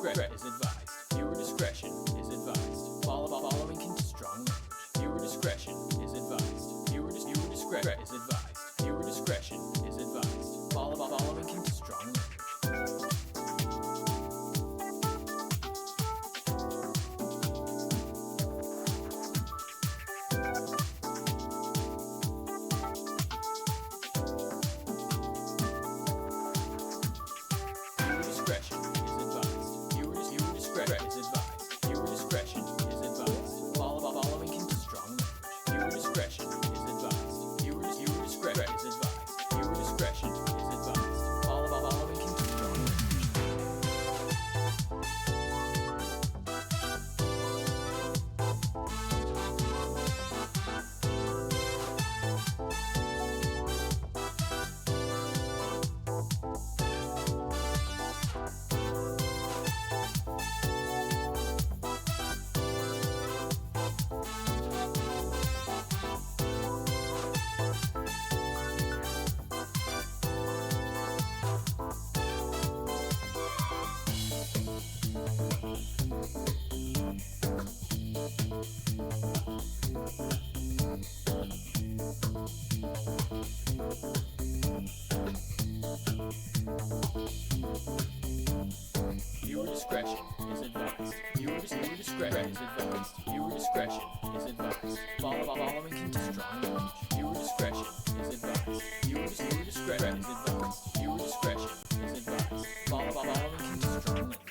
advised. Viewer discretion is advised. Following can strong language. Viewer discretion is advised. Viewer discretion is advised. Viewer discretion is advised. Following can strong language. Viewer discretion is advised. Viewer discretion is advised. Viewer discretion is advised. Following can strong language. Viewer discretion is advised. Viewer discretion is advised. Viewer discretion is advised. Following can strong language.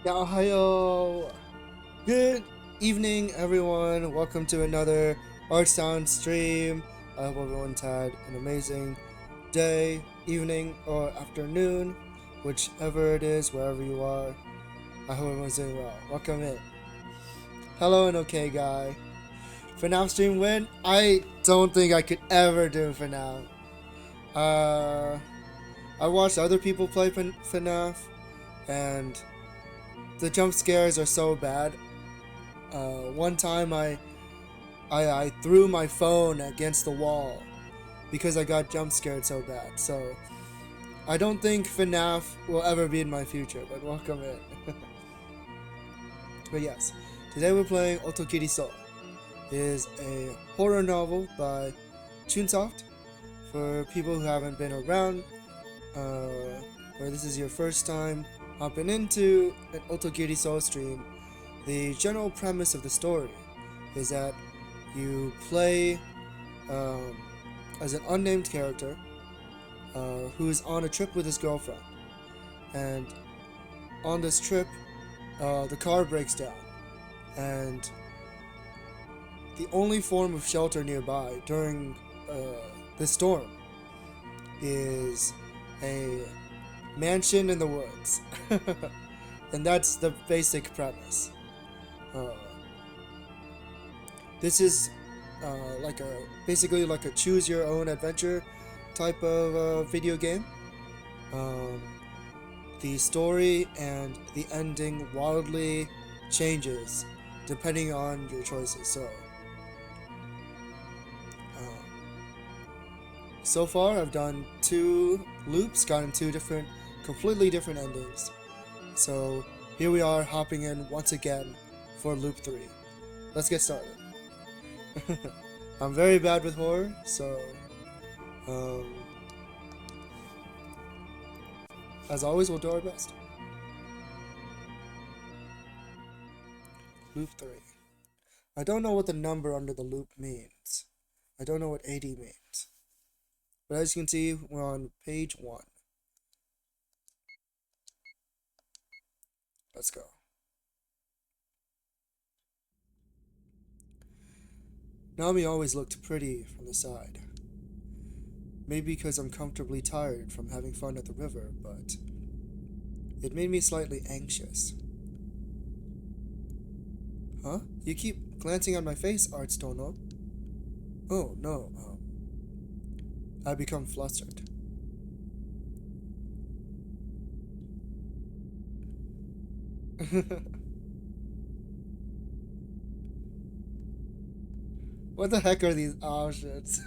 Yahayo! Good evening, everyone. Welcome to another Art Sound stream. I hope everyone's had an amazing day, evening, or afternoon, whichever it is, wherever you are. I hope everyone's doing well. Welcome in. Hello and okay, guy. FNAF stream win? I don't think I could ever do FNAF. I watched other people play FNAF, and the jump scares are so bad. One time I threw my phone against the wall because I got jump scared so bad. So I don't think FNAF will ever be in my future, but welcome in. But yes, today we're playing Otogirisou. It is a horror novel by Chunsoft. For people who haven't been around, or this is your first time hopping into an Otogirisou stream, the general premise of the story is that you play as an unnamed character who's on a trip with his girlfriend, and on this trip the car breaks down, and the only form of shelter nearby during the storm is a mansion in the woods. And that's the basic premise. This is basically like a choose your own adventure type of video game. The story and the ending wildly changes depending on your choices. So far I've done 2 loops, gotten 2 completely different endings. So here we are hopping in once again for loop 3. Let's get started. I'm very bad with horror, so as always we'll do our best. Loop 3. I don't know what the number under the loop means. I don't know what 80 means. But as you can see, we're on page 1. Let's go. Nami always looked pretty from the side. Maybe because I'm comfortably tired from having fun at the river, but it made me slightly anxious. Huh? You keep glancing at my face, Arts Dono. Oh, no, I become flustered. What the heck are these options?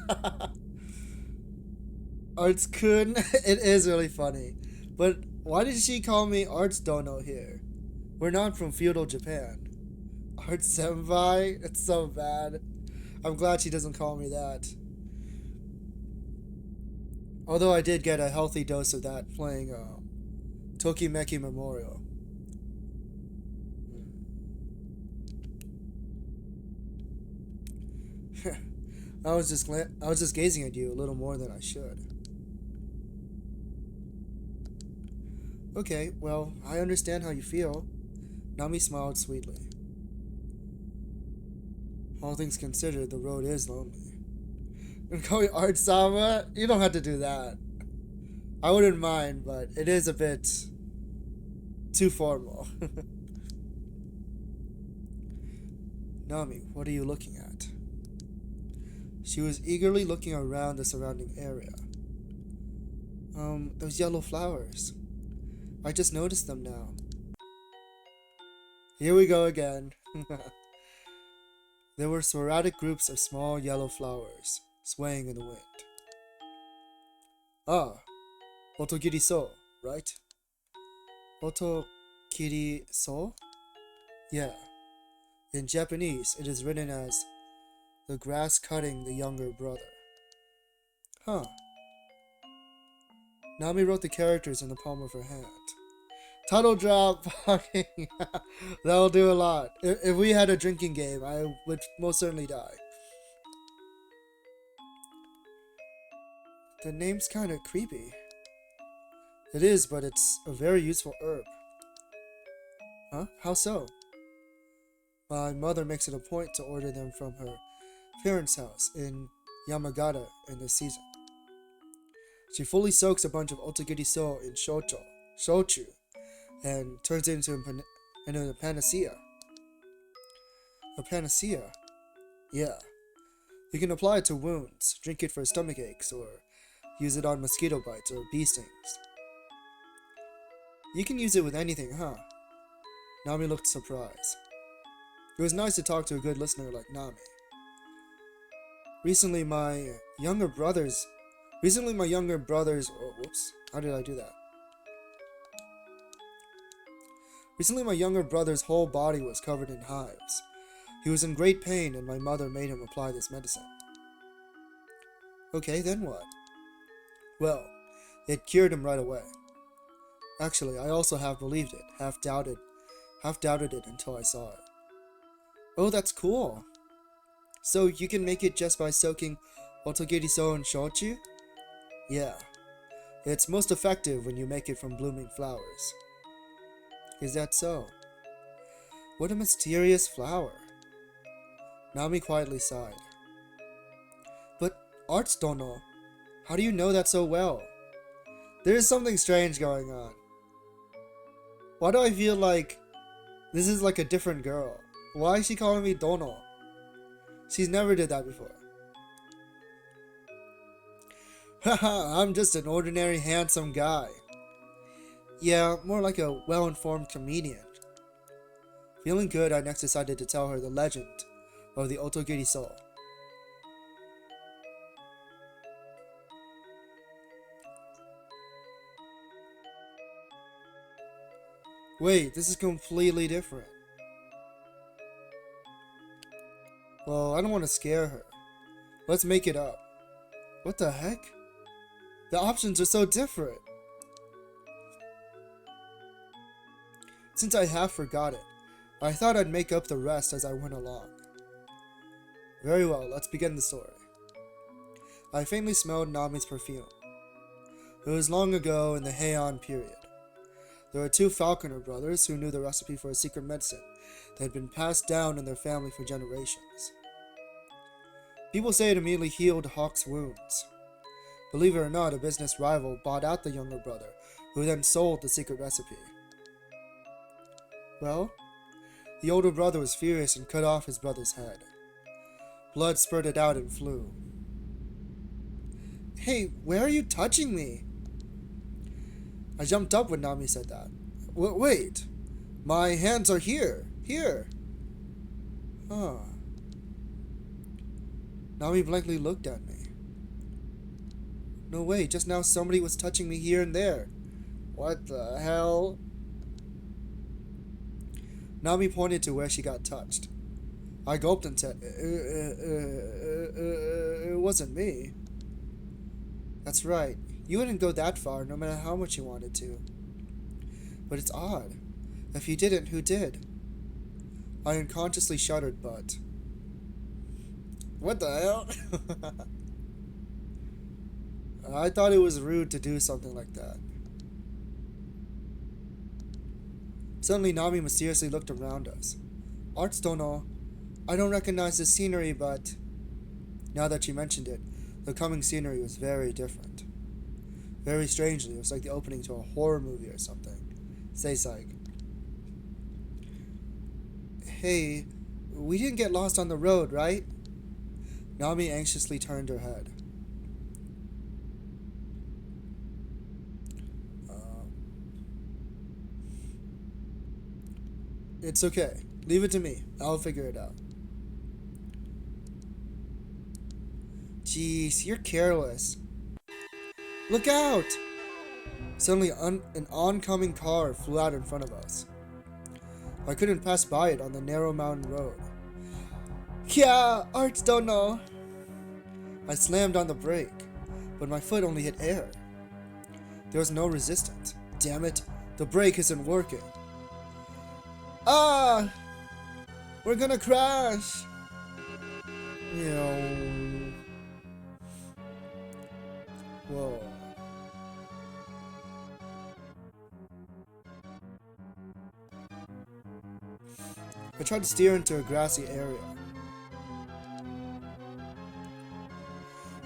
Arts-kun, it is really funny. But why did she call me Arts Dono here? We're not from feudal Japan. Arts Senpai? It's so bad. I'm glad she doesn't call me that. Although I did get a healthy dose of that playing Tokimeki Memorial. I was just gazing at you a little more than I should. Okay, well, I understand how you feel. Nami smiled sweetly. All things considered, the road is lonely. And call me Art Sama? You don't have to do that. I wouldn't mind, but it is a bit too formal. Nami, what are you looking at? She was eagerly looking around the surrounding area. Those yellow flowers. I just noticed them now. Here we go again. There were sporadic groups of small yellow flowers, swaying in the wind. Ah, Otogirisou, right? Otogirisou? Yeah. In Japanese, it is written as the grass cutting the younger brother. Huh. Nami wrote the characters in the palm of her hand. Title drop! That'll do a lot. If we had a drinking game, I would most certainly die. The name's kinda creepy. It is, but it's a very useful herb. Huh? How so? My mother makes it a point to order them from her parents' house in Yamagata in this season. She fully soaks a bunch of Otogirisou in shochu, and turns it into a panacea. A panacea? Yeah. You can apply it to wounds, drink it for stomach aches, or use it on mosquito bites or bee stings. You can use it with anything, huh? Nami looked surprised. It was nice to talk to a good listener like Nami. Recently my younger brother's oh, whoops, how did I do that? Recently my younger brother's whole body was covered in hives. He was in great pain and my mother made him apply this medicine. Okay, then what? Well, it cured him right away. Actually, I also half believed it, half doubted it until I saw it. Oh, that's cool. So you can make it just by soaking Otogirisou in shochu? Yeah. It's most effective when you make it from blooming flowers. Is that so? What a mysterious flower. Nami quietly sighed. But Arts Dono, how do you know that so well? There is something strange going on. Why do I feel like this is like a different girl? Why is she calling me Dono? She's never did that before. Haha, I'm just an ordinary handsome guy. Yeah, more like a well-informed comedian. Feeling good, I next decided to tell her the legend of the Otogirisou. Wait, this is completely different. Well, I don't want to scare her. Let's make it up. What the heck? The options are so different. Since I half forgot it, I thought I'd make up the rest as I went along. Very well, let's begin the story. I faintly smelled Nami's perfume. It was long ago in the Heian period. There were two Falconer brothers who knew the recipe for a secret medicine that had been passed down in their family for generations. People say it immediately healed Hawk's wounds. Believe it or not, a business rival bought out the younger brother, who then sold the secret recipe. Well, the older brother was furious and cut off his brother's head. Blood spurted out and flew. Hey, where are you touching me? I jumped up when Nami said that. Wait, my hands are here. Here. Huh. Nami blankly looked at me. No way, just now somebody was touching me here and there. What the hell? Nami pointed to where she got touched. I gulped and said, it wasn't me. That's right. You wouldn't go that far, no matter how much you wanted to. But it's odd. If you didn't, who did? I unconsciously shuddered, but... What the hell? I thought it was rude to do something like that. Suddenly, Nami mysteriously looked around us. Arts Dono, I don't recognize this scenery, but... Now that she mentioned it, the coming scenery was very different. Very strangely, it was like the opening to a horror movie or something. Seisai. Hey, we didn't get lost on the road, right? Nami anxiously turned her head. It's okay. Leave it to me. I'll figure it out. Jeez, you're careless. Look out! Suddenly, an oncoming car flew out in front of us. I couldn't pass by it on the narrow mountain road. Yeah, Arts don't know. I slammed on the brake, but my foot only hit air. There was no resistance. Damn it, the brake isn't working. Ah! We're gonna crash! Whoa. I tried to steer into a grassy area.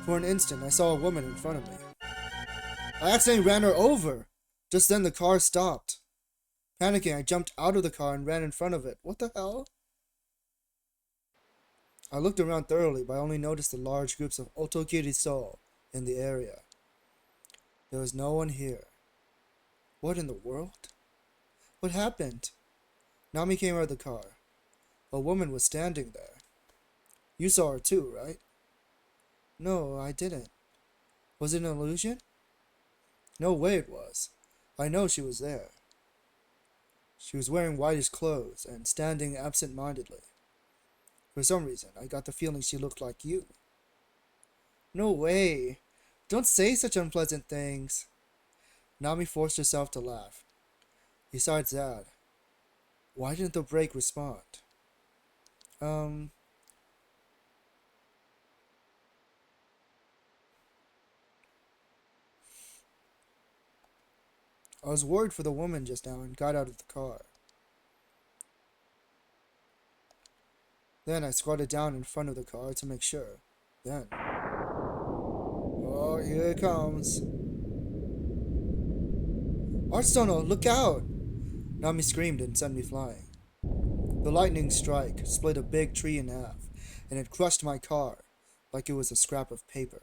For an instant, I saw a woman in front of me. I accidentally ran her over! Just then the car stopped. Panicking, I jumped out of the car and ran in front of it. What the hell? I looked around thoroughly, but I only noticed the large groups of Otogirisou in the area. There was no one here. What in the world? What happened? Nami came out of the car. A woman was standing there. You saw her too, right? No, I didn't. Was it an illusion? No way it was. I know she was there. She was wearing whitish clothes and standing absent-mindedly. For some reason, I got the feeling she looked like you. No way. Don't say such unpleasant things. Nami forced herself to laugh. Besides that, why didn't the brake respond? I was worried for the woman just now and got out of the car. Then I squatted down in front of the car to make sure. Then... Oh, here it comes. Artstono, look out! Nami screamed and sent me flying. The lightning strike split a big tree in half, and it crushed my car like it was a scrap of paper.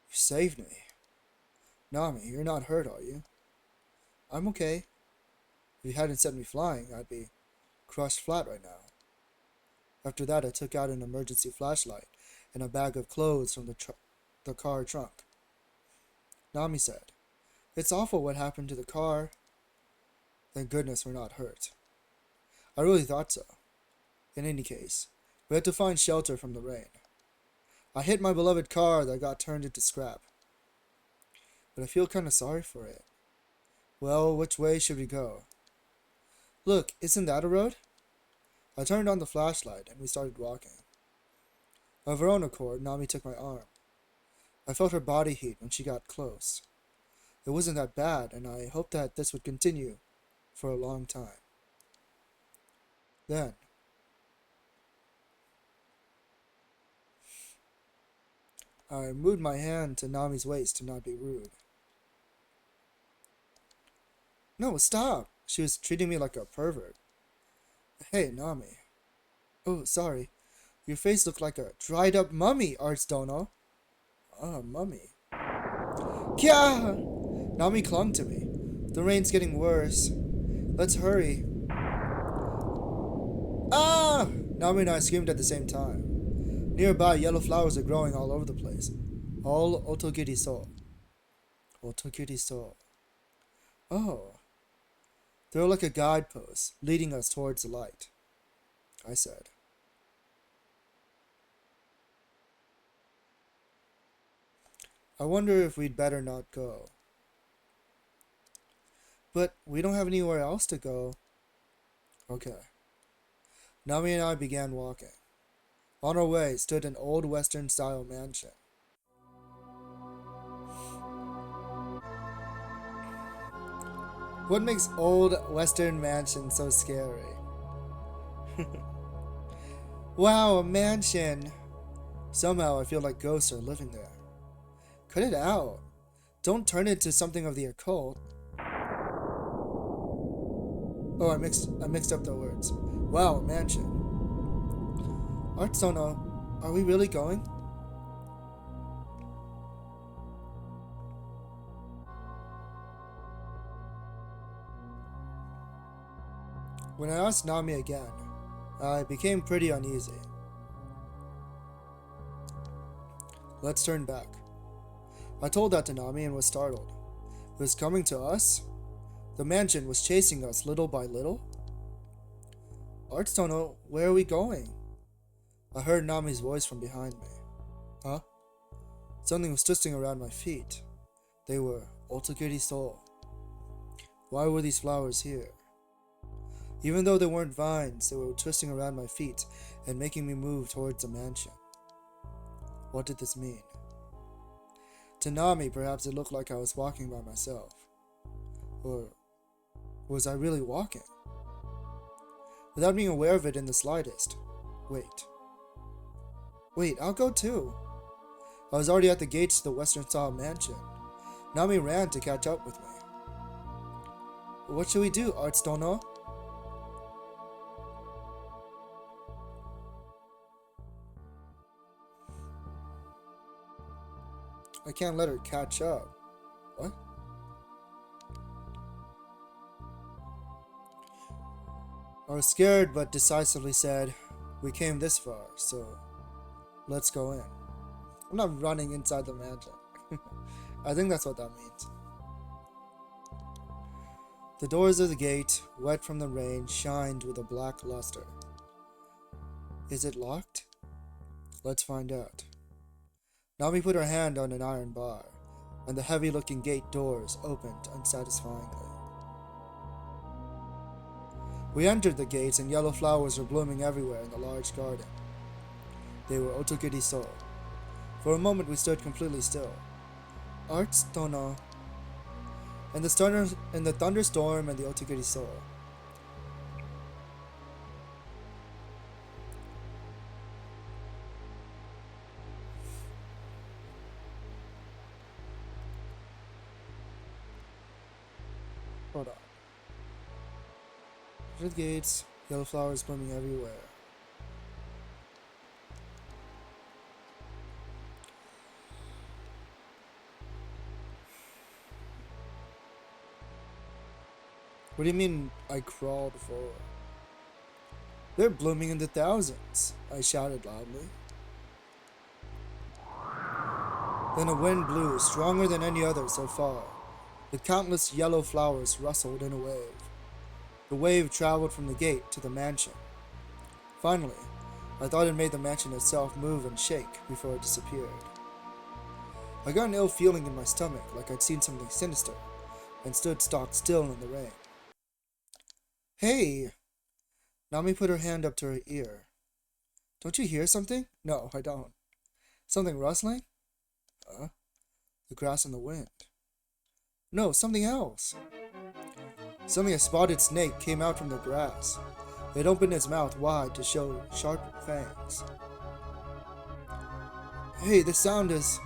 You saved me. Nami, you're not hurt, are you? I'm okay. If you hadn't sent me flying, I'd be crushed flat right now. After that, I took out an emergency flashlight and a bag of clothes from the car trunk. Nami said, "It's awful what happened to the car." Thank goodness we're not hurt. I really thought so. In any case, we had to find shelter from the rain. I hit my beloved car that got turned into scrap. But I feel kind of sorry for it. Well, which way should we go? Look, isn't that a road? I turned on the flashlight and we started walking. Of her own accord, Nami took my arm. I felt her body heat when she got close. It wasn't that bad, and I hoped that this would continue for a long time. Then, I moved my hand to Nami's waist to not be rude. No, stop! She was treating me like a pervert. Hey, Nami. Oh, sorry. Your face looked like a dried up mummy, Arts Dono. Ah, mummy. Kya! Nami clung to me. The rain's getting worse. Let's hurry. Ah! Nami and I screamed at the same time. Nearby, yellow flowers are growing all over the place. All Otogirisou. Otogirisou. Oh. They're like a guidepost, leading us towards the light, I said. I wonder if we'd better not go. But we don't have anywhere else to go. Okay. Nami and I began walking. On our way stood an old Western-style mansion. What makes old Western mansions so scary? Wow, a mansion! Somehow I feel like ghosts are living there. Cut it out. Don't turn it into something of the occult. Oh, I mixed up the words. Wow, a mansion. Artsono, are we really going? When I asked Nami again, I became pretty uneasy. Let's turn back. I told that to Nami and was startled. It was coming to us? The mansion was chasing us little by little? Artsono, where are we going? I heard Nami's voice from behind me. Huh? Something was twisting around my feet. They were Otogirisou. Why were these flowers here? Even though they weren't vines, they were twisting around my feet and making me move towards the mansion. What did this mean? To Nami, perhaps it looked like I was walking by myself. Or was I really walking? Without being aware of it in the slightest. Wait, I'll go too. I was already at the gates to the Western-style mansion. Nami ran to catch up with me. What should we do, Arts Dono? I can't let her catch up. What? I was scared but decisively said, we came this far, so let's go in. I'm not running inside the mansion. I think that's what that means. The doors of the gate, wet from the rain, shined with a black luster. Is it locked? Let's find out. Nami put her hand on an iron bar, and the heavy-looking gate doors opened unsatisfyingly. We entered the gates, and yellow flowers were blooming everywhere in the large garden. They were Otogirisou. For a moment we stood completely still. Arts Dono. In the thunderstorm and the Otogirisou. Hold on. Red gates, yellow flowers blooming everywhere. What do you mean I crawled forward? They're blooming in the thousands, I shouted loudly. Then a wind blew, stronger than any other so far. The countless yellow flowers rustled in a wave. The wave traveled from the gate to the mansion. Finally, I thought it made the mansion itself move and shake before it disappeared. I got an ill feeling in my stomach, like I'd seen something sinister, and stood stock still in the rain. Hey! Nami put her hand up to her ear. Don't you hear something? No, I don't. Something rustling? The grass and the wind. No, something else. Suddenly a spotted snake came out from the grass. It opened its mouth wide to show sharp fangs. Hey, the sound is...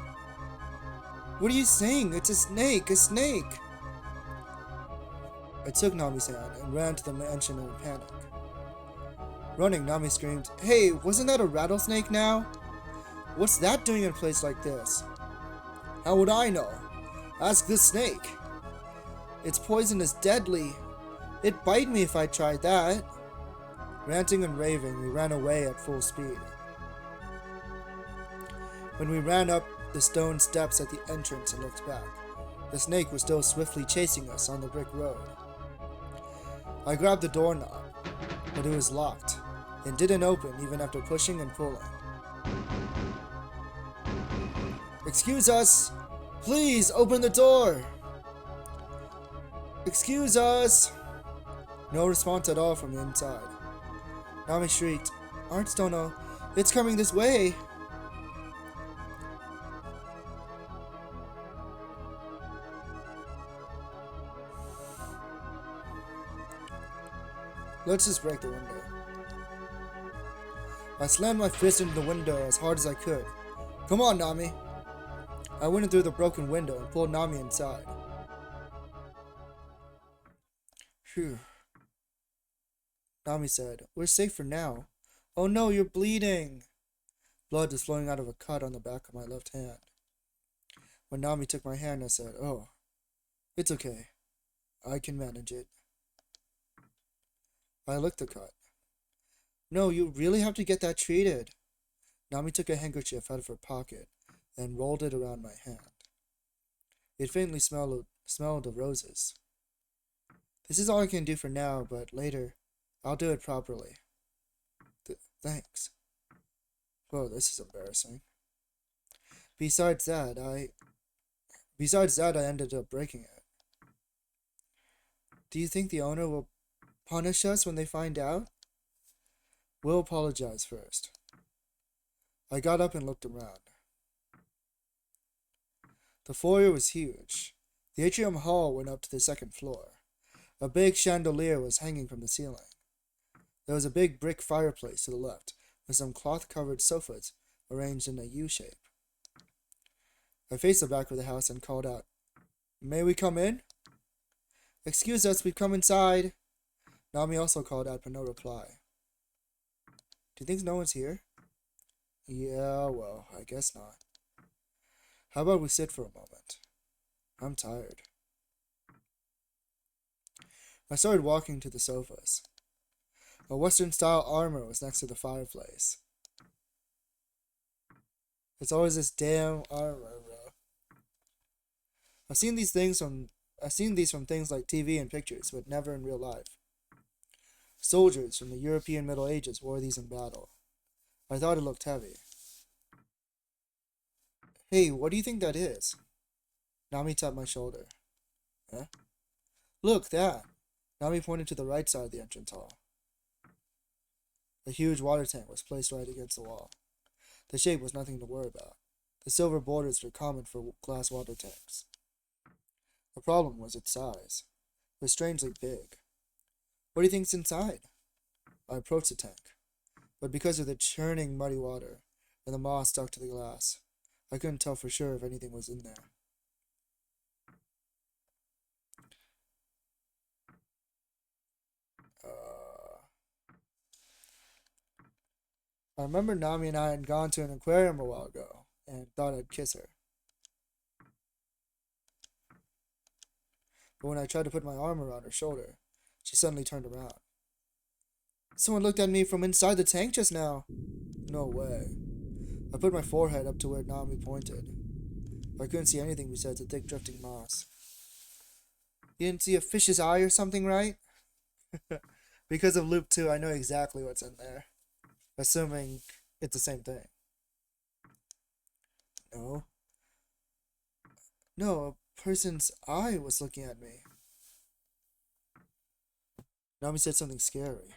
What are you saying? It's a snake! A snake! I took Nami's hand and ran to the mansion in a panic. Running, Nami screamed, Hey, wasn't that a rattlesnake now? What's that doing in a place like this? How would I know? Ask the snake. Its poison is deadly. It'd bite me if I tried that. Ranting and raving, we ran away at full speed. When we ran up the stone steps at the entrance and looked back, the snake was still swiftly chasing us on the brick road. I grabbed the doorknob, but it was locked, and didn't open even after pushing and pulling. Excuse us! Please, open the door! Excuse us! No response at all from the inside. Nami shrieked, Artstono, it's coming this way! Let's just break the window. I slammed my fist into the window as hard as I could. Come on, Nami! I went in through the broken window and pulled Nami inside. Phew. Nami said, We're safe for now. Oh no, you're bleeding! Blood is flowing out of a cut on the back of my left hand. When Nami took my hand, I said, Oh, it's okay. I can manage it. I licked the cut. No, you really have to get that treated. Nami took a handkerchief out of her pocket and rolled it around my hand. It faintly smelled of roses. This is all I can do for now, but later, I'll do it properly. Thanks. Whoa, this is embarrassing. Besides that, I ended up breaking it. Do you think the owner will punish us when they find out? We'll apologize first. I got up and looked around. The foyer was huge. The atrium hall went up to the second floor. A big chandelier was hanging from the ceiling. There was a big brick fireplace to the left, with some cloth-covered sofas arranged in a U-shape. I faced the back of the house and called out, May we come in? Excuse us, we've come inside. Nami also called out, but no reply. Do you think no one's here? Yeah, well, I guess not. How about we sit for a moment? I'm tired. I started walking to the sofas. A Western-style armor was next to the fireplace. It's always this damn armor, bro. I've seen these from things like TV and pictures, but never in real life. Soldiers from the European Middle Ages wore these in battle. I thought it looked heavy. Hey, what do you think that is? Nami tapped my shoulder. Huh? Look, that! Nami pointed to the right side of the entrance hall. A huge water tank was placed right against the wall. The shape was nothing to worry about. The silver borders were common for glass water tanks. The problem was its size. It was strangely big. What do you think's inside? I approached the tank, but because of the churning muddy water and the moss stuck to the glass, I couldn't tell for sure if anything was in there. I remember Nami and I had gone to an aquarium a while ago and thought I'd kiss her. But when I tried to put my arm around her shoulder, she suddenly turned around. Someone looked at me from inside the tank just now. No way. I put my forehead up to where Nami pointed. I couldn't see anything besides the thick drifting moss. You didn't see a fish's eye or something, right? Because of Loop 2, I know exactly what's in there. Assuming it's the same thing. No. No, a person's eye was looking at me. Nami said something scary.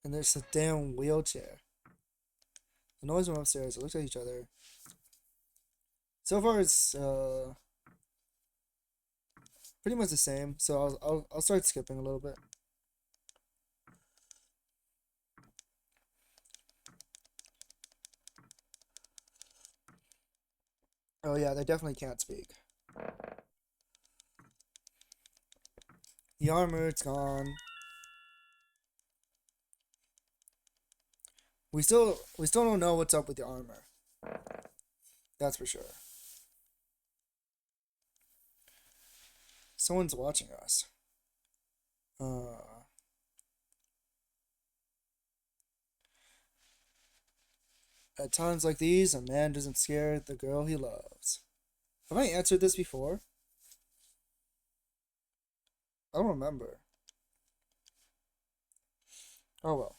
And there's a damn wheelchair. The noise from upstairs. I looked at each other. So far, it's pretty much the same. So I'll start skipping a little bit. Oh yeah, they definitely can't speak. The armor, it's gone. We still don't know what's up with the armor. That's for sure. Someone's watching us. At times like these, a man doesn't scare the girl he loves. Have I answered this before? I don't remember. Oh well.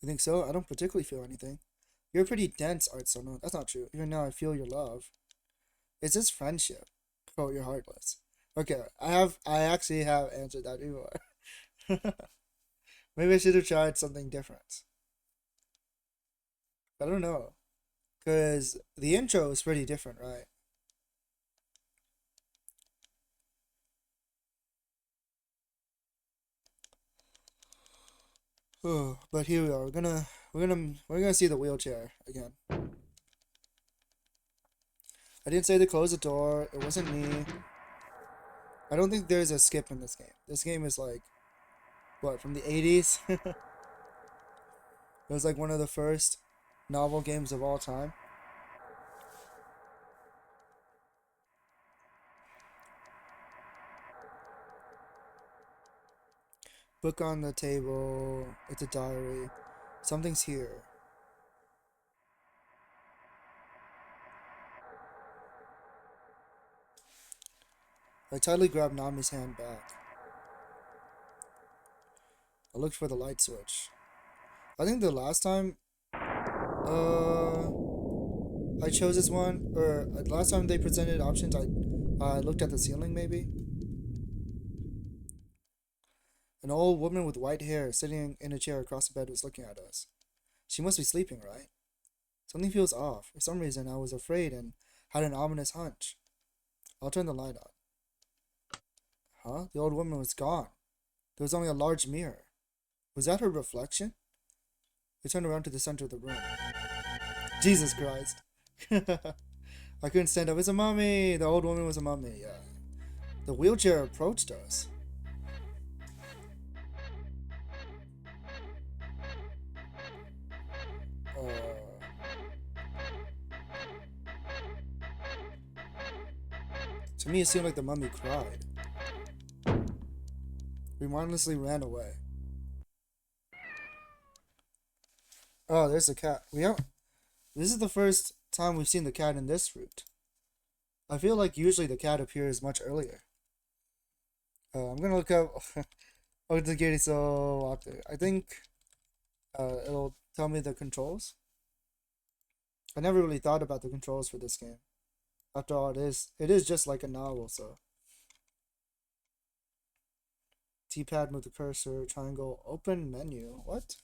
You think so? I don't particularly feel anything. You're pretty dense, Art Sono. That's not true. Even now I feel your love. It's just friendship. Oh, you're heartless. Okay, I actually have answered that before. Maybe I should have tried something different. I don't know. Because the intro is pretty different, right? Oh, but here we are. We're gonna see the wheelchair again. I didn't say to close the door. It wasn't me. I don't think there's a skip in this game. This game is like, what, from the 80s? It was like one of the first novel games of all time. Book on the table. It's a diary. Something's here. I tightly grabbed Nami's hand back. I looked for the light switch. I think the last time I chose this one, or last time they presented options, I looked at the ceiling maybe. An old woman with white hair sitting in a chair across the bed was looking at us. She must be sleeping, right? Something feels off. For some reason, I was afraid and had an ominous hunch. I'll turn the light on. Huh? The old woman was gone. There was only a large mirror. Was that her reflection? I turned around to the center of the room. Jesus Christ. I couldn't stand up. It's a mummy! The old woman was a mummy, yeah. The wheelchair approached us. To me, it seemed like the mummy cried. We mindlessly ran away. Oh, there's the cat. This is the first time we've seen the cat in this route. I feel like usually the cat appears much earlier. I'm gonna look up Otogirisou. I think it'll tell me the controls. I never really thought about the controls for this game. After all, it is just like a novel, so. D-pad, move the cursor, triangle, open menu. What?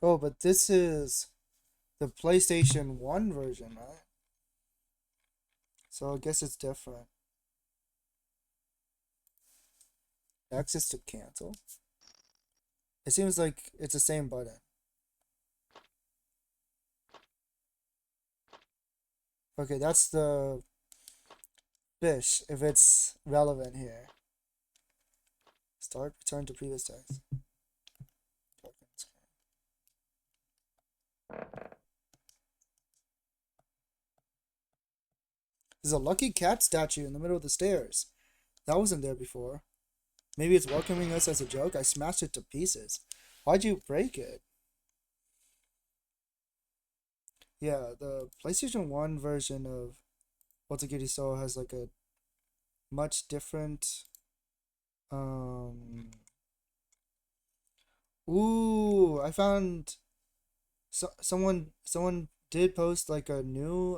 Oh, but this is the PlayStation 1 version, right? So I guess it's different. Access to cancel. It seems like it's the same button. Okay, that's the fish, if it's relevant here. Start, return to previous text. There's a lucky cat statue in the middle of the stairs. That wasn't there before. Maybe it's welcoming us as a joke. I smashed it to pieces. Why'd you break it? Yeah, the PlayStation 1 version of Otogirisou has like a much different Ooh, I found someone did post like a new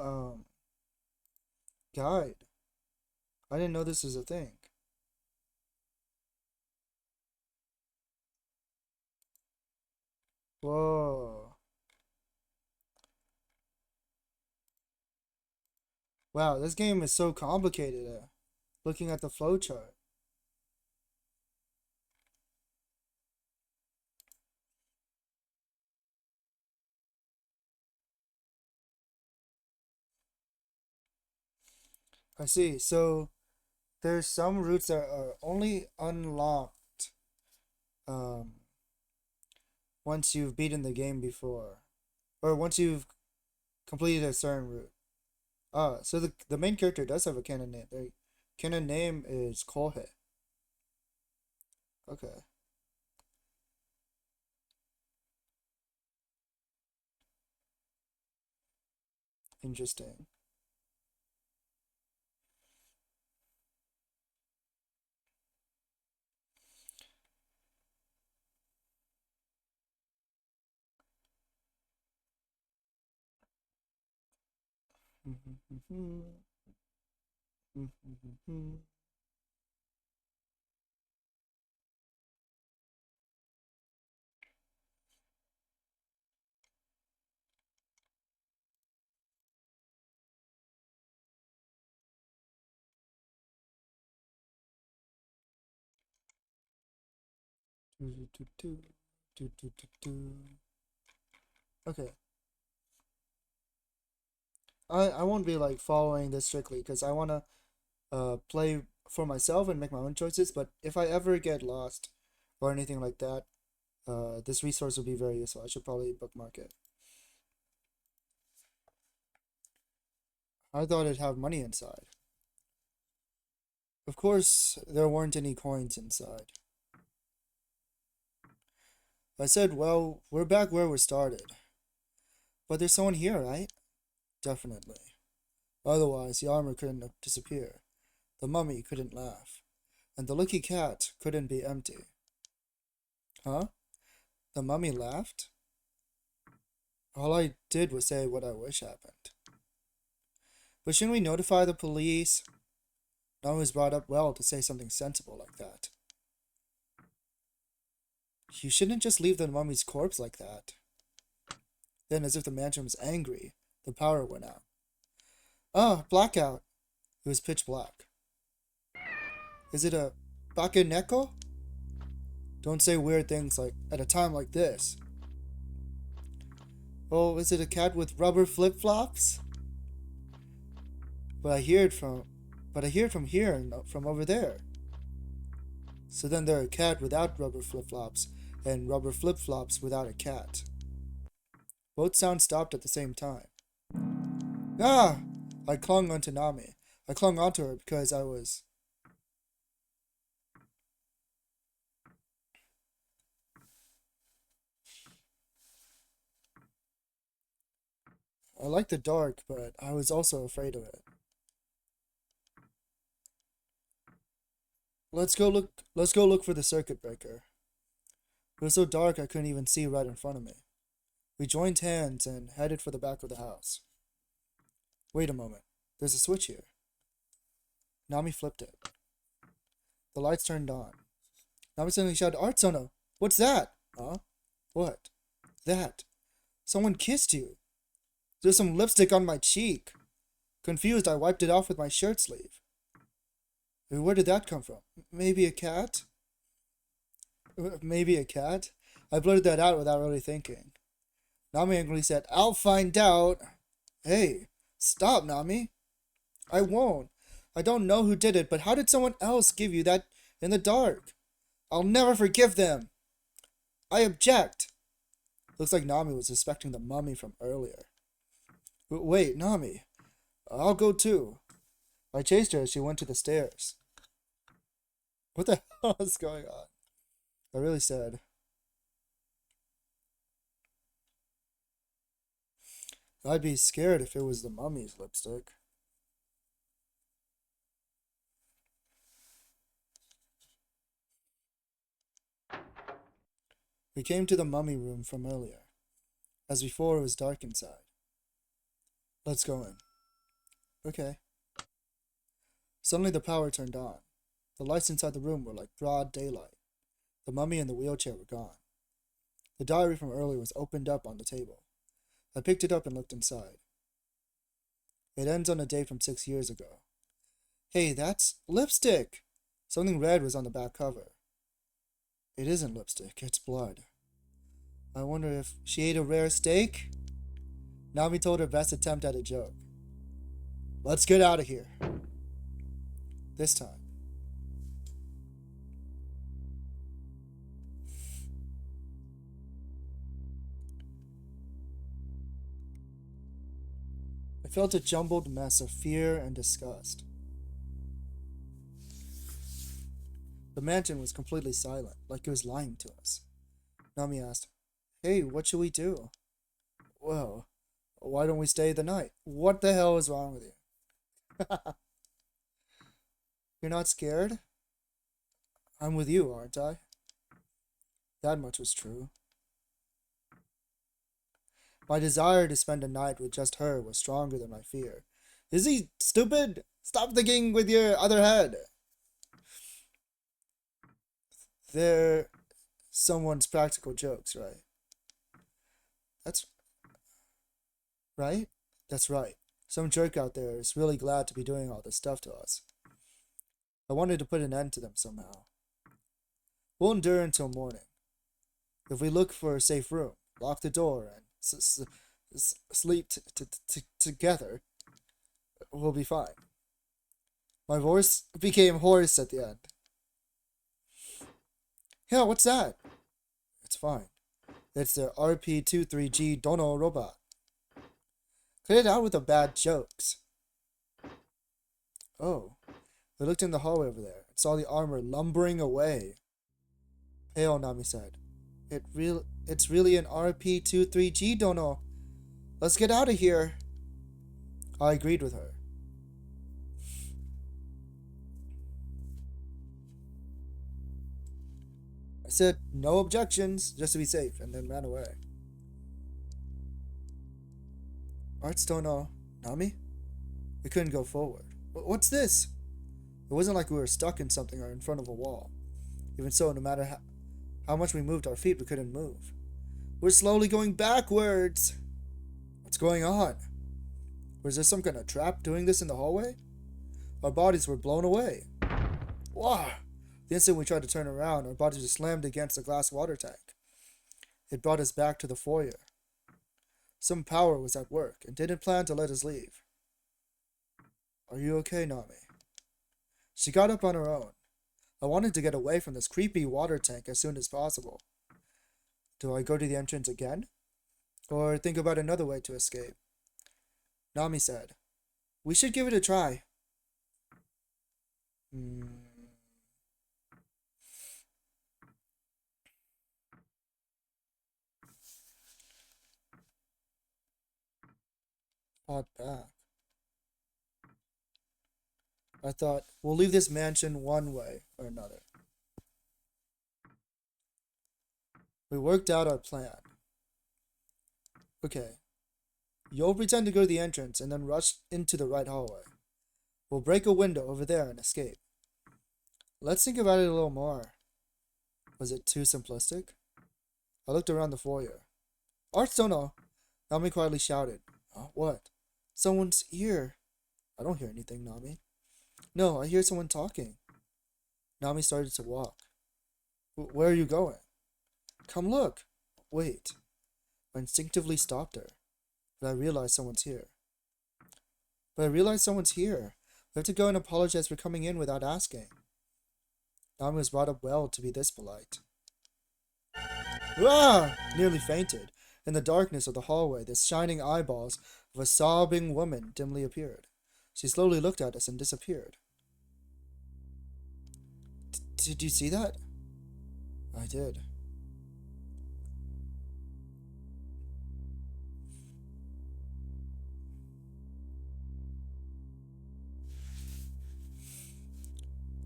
guide. I didn't know this was a thing. Whoa. Wow, this game is so complicated. Looking at the flowchart. I see. So there's some routes that are only unlocked um, once you've beaten the game before, or once you've completed a certain route. Ah, so the main character does have a canon name. Their canon name is Kohei. Okay. Interesting. Okay. I won't be like following this strictly because I wanna play for myself and make my own choices, but if I ever get lost or anything like that, this resource will be very useful. I should probably bookmark it. I thought it'd have money inside. Of course, there weren't any coins inside. I said, well, we're back where we started. But there's someone here, right? Definitely. Otherwise, the armor couldn't disappear. The mummy couldn't laugh. And the lucky cat couldn't be empty. Huh? The mummy laughed? All I did was say what I wish happened. But shouldn't we notify the police? No one was brought up well to say something sensible like that. You shouldn't just leave the mummy's corpse like that. Then, as if the mansion was angry, the power went out. Ah, blackout. It was pitch black. Is it a bakeneko? Don't say weird things like at a time like this. Oh, is it a cat with rubber flip-flops? But I hear it from here and from over there. So then there are a cat without rubber flip-flops and rubber flip-flops without a cat. Both sounds stopped at the same time. Ah! I clung onto Nami. I clung onto her because I was... I like the dark, but I was also afraid of it. Let's go look for the circuit breaker. It was so dark I couldn't even see right in front of me. We joined hands and headed for the back of the house. Wait a moment. There's a switch here. Nami flipped it. The lights turned on. Nami suddenly shouted, Artsono! What's that? Huh? What? That. Someone kissed you. There's some lipstick on my cheek. Confused, I wiped it off with my shirt sleeve. Where did that come from? Maybe a cat? Maybe a cat? I blurted that out without really thinking. Nami angrily said, I'll find out. Hey, stop, Nami. I won't. I don't know who did it, but how did someone else give you that in the dark? I'll never forgive them. I object. Looks like Nami was suspecting the mummy from earlier. Wait, Nami. I'll go too. I chased her as she went to the stairs. What the hell is going on? I really said. I'd be scared if it was the mummy's lipstick. We came to the mummy room from earlier. As before, it was dark inside. Let's go in. Okay. Suddenly the power turned on. The lights inside the room were like broad daylight. The mummy and the wheelchair were gone. The diary from earlier was opened up on the table. I picked it up and looked inside. It ends on a date from 6 years ago. Hey, that's lipstick! Something red was on the back cover. It isn't lipstick, it's blood. I wonder if she ate a rare steak? Nami told her best attempt at a joke. Let's get out of here. This time. I felt a jumbled mess of fear and disgust. The mansion was completely silent, like it was lying to us. Nami asked, Hey, what should we do? Well, why don't we stay the night? What the hell is wrong with you? You're not scared? I'm with you, aren't I? That much was true. My desire to spend a night with just her was stronger than my fear. Is he stupid? Stop thinking with your other head. They're someone's practical jokes, right? That's right? That's right. Some jerk out there is really glad to be doing all this stuff to us. I wanted to put an end to them somehow. We'll endure until morning. If we look for a safe room, lock the door, and sleep together, we'll be fine. My voice became hoarse at the end. Yeah, what's that? It's fine. It's the RP-23G Dono robot. Cut it out with the bad jokes. Oh. I looked in the hallway over there and saw the armor lumbering away. Pale, Nami said. It's really an RP-23G Dono. Let's get out of here. I agreed with her. I said no objections, just to be safe, and then ran away. Arts Dono, Nami? We couldn't go forward. What's this? It wasn't like we were stuck in something or in front of a wall. Even so, no matter how much we moved our feet, we couldn't move. We're slowly going backwards. What's going on? Was there some kind of trap doing this in the hallway? Our bodies were blown away. Wow! The instant we tried to turn around, our bodies were slammed against a glass water tank. It brought us back to the foyer. Some power was at work and didn't plan to let us leave. Are you okay, Nami? She got up on her own. I wanted to get away from this creepy water tank as soon as possible. Do I go to the entrance again? Or think about another way to escape? Nami said, We should give it a try. Pod back. I thought, we'll leave this mansion one way or another. We worked out our plan. Okay. You'll pretend to go to the entrance and then rush into the right hallway. We'll break a window over there and escape. Let's think about it a little more. Was it too simplistic? I looked around the foyer. Arts Dono! Nami quietly shouted. Oh, what? Someone's here. I don't hear anything, Nami. No, I hear someone talking. Nami started to walk. Where are you going? Come look. Wait. I instinctively stopped her. But I realized someone's here. We have to go and apologize for coming in without asking. Nami was brought up well to be this polite. Ah! Nearly fainted. In the darkness of the hallway, the shining eyeballs of a sobbing woman dimly appeared. She slowly looked at us and disappeared. Did you see that? I did.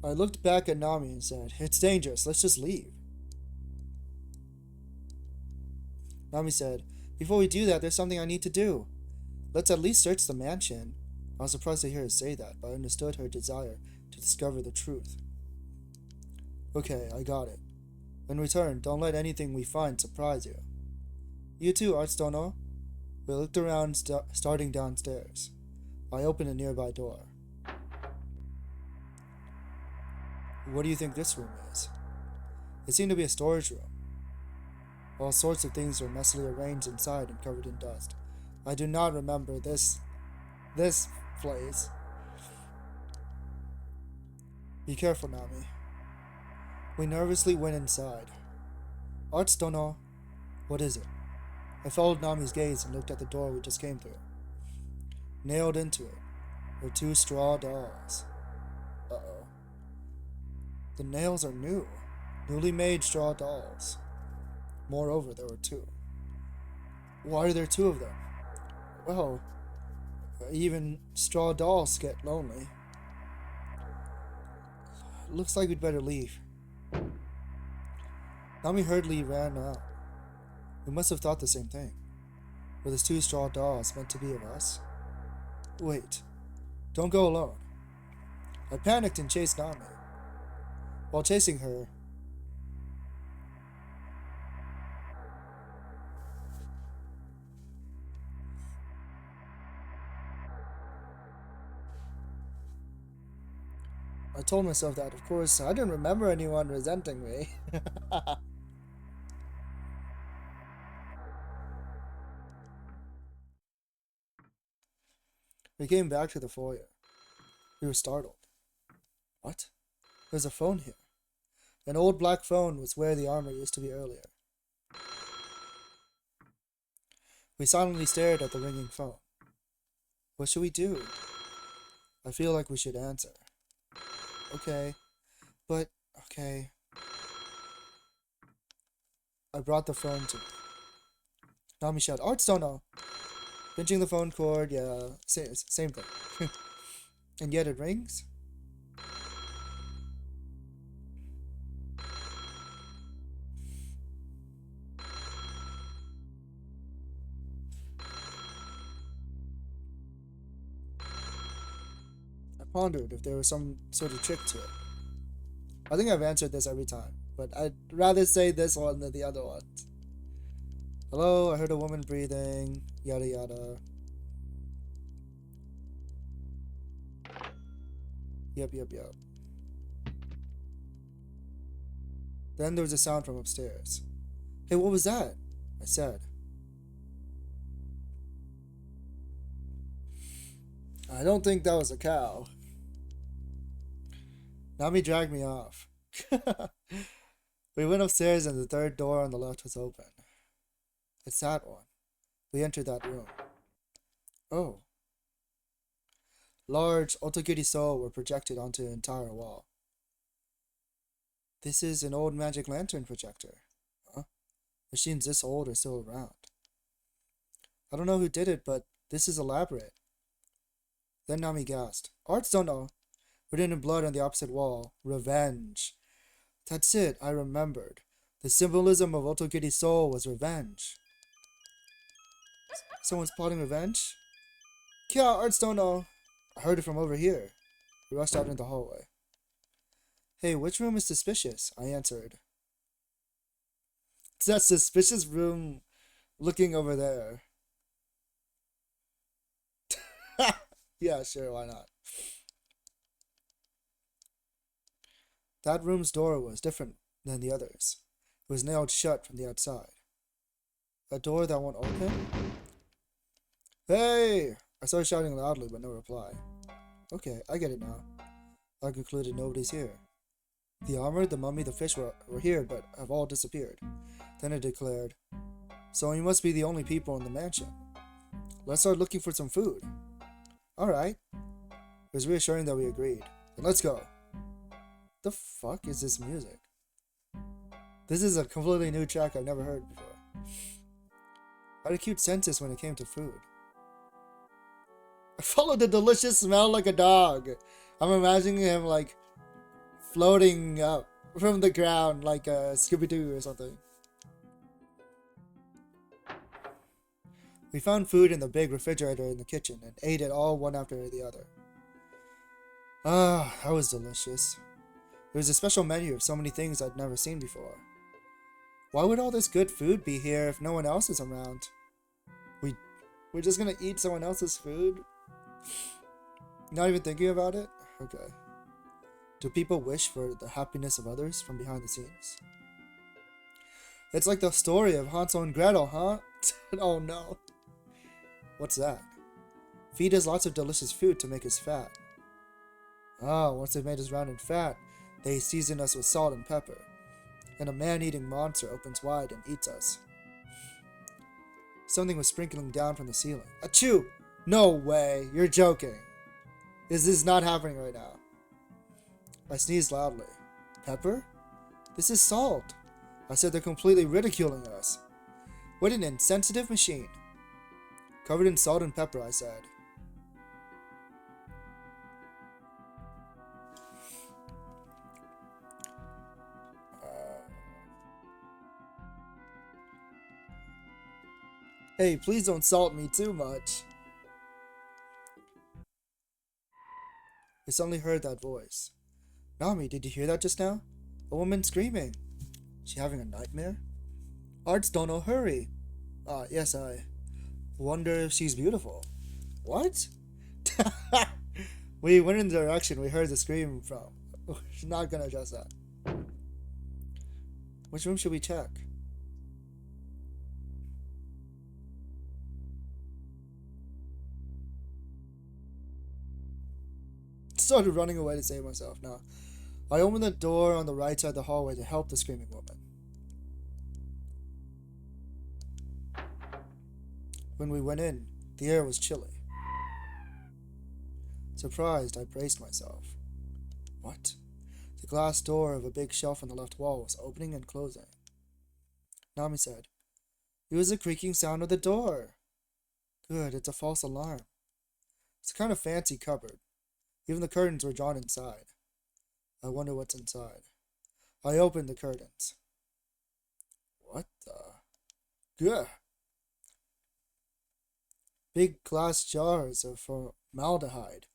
I looked back at Nami and said, It's dangerous, let's just leave. Nami said, Before we do that, there's something I need to do. Let's at least search the mansion. I was surprised to hear her say that, but I understood her desire to discover the truth. Okay, I got it. In return, don't let anything we find surprise you. You too, Artstono. We looked around, starting downstairs. I opened a nearby door. What do you think this room is? It seemed to be a storage room. All sorts of things were messily arranged inside and covered in dust. I do not remember this place. Be careful, Nami. We nervously went inside. Artstono, what is it? I followed Nami's gaze and looked at the door we just came through. Nailed into it were 2 straw dolls. Uh-oh. The nails are new. Newly made straw dolls. Moreover, there were 2. Why are there 2 of them? Well, even straw dolls get lonely. Looks like we'd better leave. Nami hurriedly ran out. We must have thought the same thing. Were these 2 straw dolls meant to be of us? Wait. Don't go alone. I panicked and chased Nami. While chasing her, I told myself that, of course, I didn't remember anyone resenting me. We came back to the foyer. We were startled. What? There's a phone here. An old black phone was where the armor used to be earlier. We silently stared at the ringing phone. What should we do? I feel like we should answer. Okay. But, okay. I brought the phone to me. Nami shouted, Artstono! Pinching the phone cord, yeah, same thing. And yet it rings? I pondered if there was some sort of trick to it. I think I've answered this every time, but I'd rather say this one than the other ones. Hello, I heard a woman breathing, yada yada. Yep. Then there was a sound from upstairs. Hey, what was that? I said. I don't think that was a cow. Nami dragged me off. We went upstairs and the third door on the left was open. It's that one. We entered that room. Oh. Large Otogirisou were projected onto the entire wall. This is an old magic lantern projector. Huh? Machines this old are still around. I don't know who did it, but this is elaborate. Then Nami gasped. Artstono! Written in blood on the opposite wall. Revenge. That's it, I remembered. The symbolism of Otogirisou was revenge. Someone's plotting revenge? Kya, Artstono! I heard it from over here. We rushed out in the hallway. Hey, which room is suspicious? I answered. It's that suspicious room looking over there. Yeah, sure, why not? That room's door was different than the others. It was nailed shut from the outside. A door that won't open? Hey! I started shouting loudly, but no reply. Okay, I get it now. I concluded nobody's here. The armor, the mummy, the fish were here, but have all disappeared. Then I declared, so you must be the only people in the mansion. Let's start looking for some food. Alright. It was reassuring that we agreed. Then let's go. The fuck is this music? This is a completely new track I've never heard before. I had a cute census when it came to food. I followed the delicious smell like a dog. I'm imagining him like floating up from the ground like a Scooby-Doo or something. We found food in the big refrigerator in the kitchen and ate it all one after the other. Ah, that was delicious. There was a special menu of so many things I'd never seen before. Why would all this good food be here if no one else is around? We're just gonna eat someone else's food? Not even thinking about it? Okay. Do people wish for the happiness of others from behind the scenes? It's like the story of Hansel and Gretel, huh? Oh no. What's that? Feed us lots of delicious food to make us fat. Ah, once they've made us round and fat, they season us with salt and pepper. And a man-eating monster opens wide and eats us. Something was sprinkling down from the ceiling. Achoo! No way! You're joking! This is not happening right now. I sneezed loudly. Pepper? This is salt! I said they're completely ridiculing us. What an insensitive machine. Covered in salt and pepper, I said. Hey, please don't salt me too much. I suddenly heard that voice. Nami, did you hear that just now? A woman screaming. She having a nightmare? Arts don't know, hurry. Yes, I wonder if she's beautiful. What? We went in the direction we heard the scream from. We're not gonna address that. Which room should we check? Started running away to save myself. Now, I opened the door on the right side of the hallway to help the screaming woman. When we went in, the air was chilly. Surprised, I braced myself. What? The glass door of a big shelf on the left wall was opening and closing. Nami said, "It was the creaking sound of the door." Good, it's a false alarm. It's a kind of fancy cupboard. Even the curtains were drawn inside. I wonder what's inside. I opened the curtains. What the? Gah! Big glass jars of formaldehyde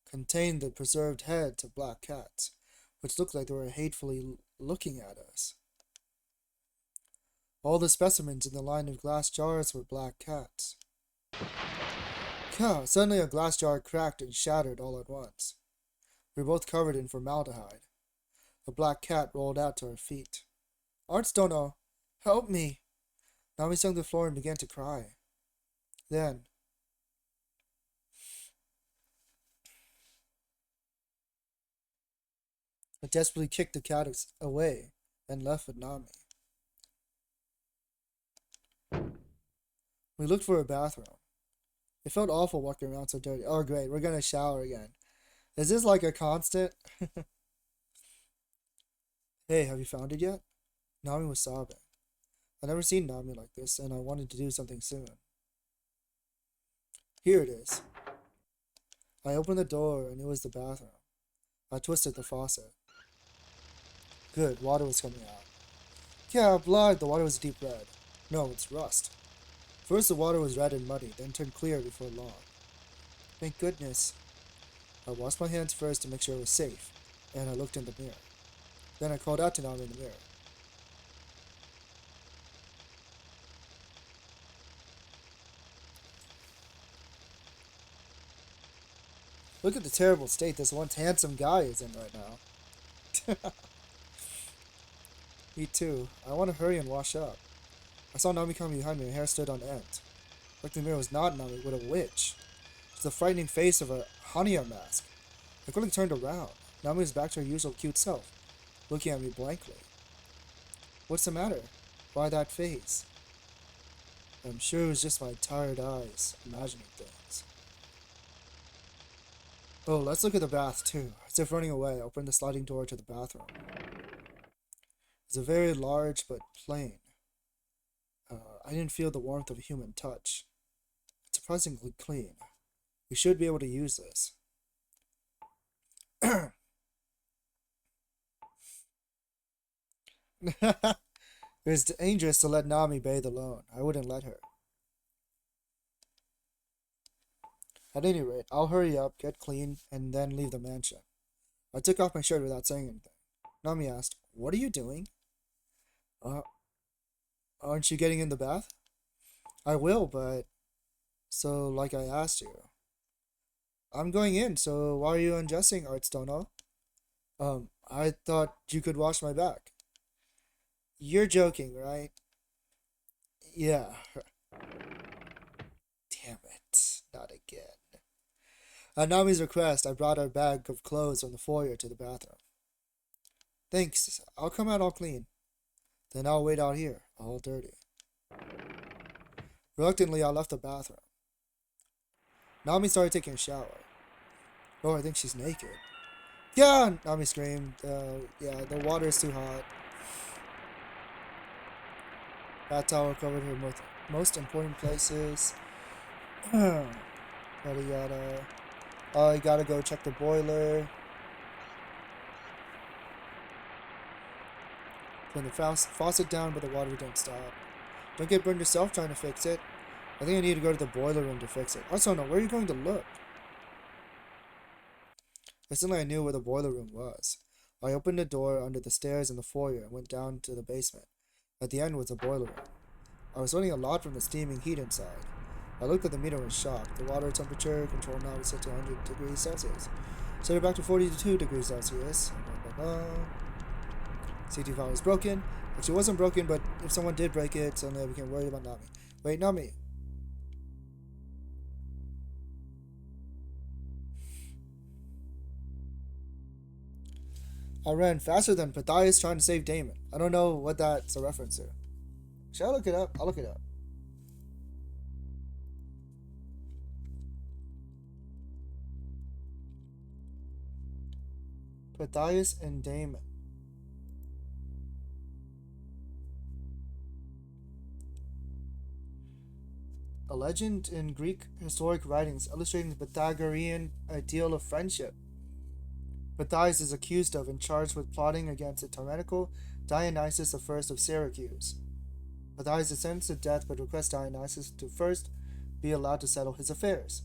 contained the preserved heads of black cats, which looked like they were hatefully looking at us. All the specimens in the line of glass jars were black cats. Suddenly a glass jar cracked and shattered all at once. We were both covered in formaldehyde. A black cat rolled out to our feet. Arts don't know. Help me! Nami sunk to the floor and began to cry. Then, I desperately kicked the cat away and left with Nami. We looked for a bathroom. It felt awful walking around so dirty. Oh great, we're gonna shower again. Is this like a constant? Hey, have you found it yet? Nami was sobbing. I'd never seen Nami like this, and I wanted to do something soon. Here it is. I opened the door, and it was the bathroom. I twisted the faucet. Good, water was coming out. Yeah, blood, the water was deep red. No, it's rust. First the water was red and muddy, then turned clear before long. Thank goodness. I washed my hands first to make sure it was safe, and I looked in the mirror. Then I called out to Nami in the mirror. Look at the terrible state this once handsome guy is in right now. Me too. I want to hurry and wash up. I saw Nami coming behind me and her hair stood on end. Looked in the mirror was not Nami, but a witch. It was the frightening face of a Hania mask. I quickly turned around. Nami was back to her usual cute self, looking at me blankly. What's the matter? Why that face? I'm sure it was just my tired eyes, imagining things. Oh, let's look at the bath too. As if running away, I opened the sliding door to the bathroom. It's a very large but plain. I didn't feel the warmth of a human touch. It's surprisingly clean. We should be able to use this. It was dangerous to let Nami bathe alone. I wouldn't let her. At any rate, I'll hurry up, get clean, and then leave the mansion. I took off my shirt without saying anything. Nami asked, "What are you doing?" Aren't you getting in the bath? I will, but... So, like I asked you. I'm going in, so why are you undressing, Artstono? I thought you could wash my back. You're joking, right? Yeah. Damn it. Not again. At Nami's request, I brought her bag of clothes from the foyer to the bathroom. Thanks. I'll come out all clean. Then I'll wait out here, all dirty. Reluctantly, I left the bathroom. Nami started taking a shower. Oh, I think she's naked. Yeah! Nami screamed. Yeah, the water is too hot. Bath towel covered her most important places. Yada yada. I gotta go check the boiler. Turn the faucet down, but the water didn't stop. Don't get burned yourself trying to fix it. I think I need to go to the boiler room to fix it. Also, no, where are you going to look? Instantly, I knew where the boiler room was. I opened the door under the stairs in the foyer and went down to the basement. At the end was a boiler room. I was sweating a lot from the steaming heat inside. I looked at the meter and was shocked. The water temperature control now was set to 100 degrees Celsius. Set it back to 42 degrees Celsius. CT file was broken. Actually, it wasn't broken, but if someone did break it, suddenly I became worried about Nami. Wait, Nami. I ran faster than Pythias trying to save Damon. I don't know what that's a reference to. Should I look it up? I'll look it up. Pythias and Damon. A legend in Greek historic writings illustrating the Pythagorean ideal of friendship. Pythias is accused of and charged with plotting against the tyrannical Dionysius I of Syracuse. Pythias is sentenced to death but requests Dionysius to first be allowed to settle his affairs.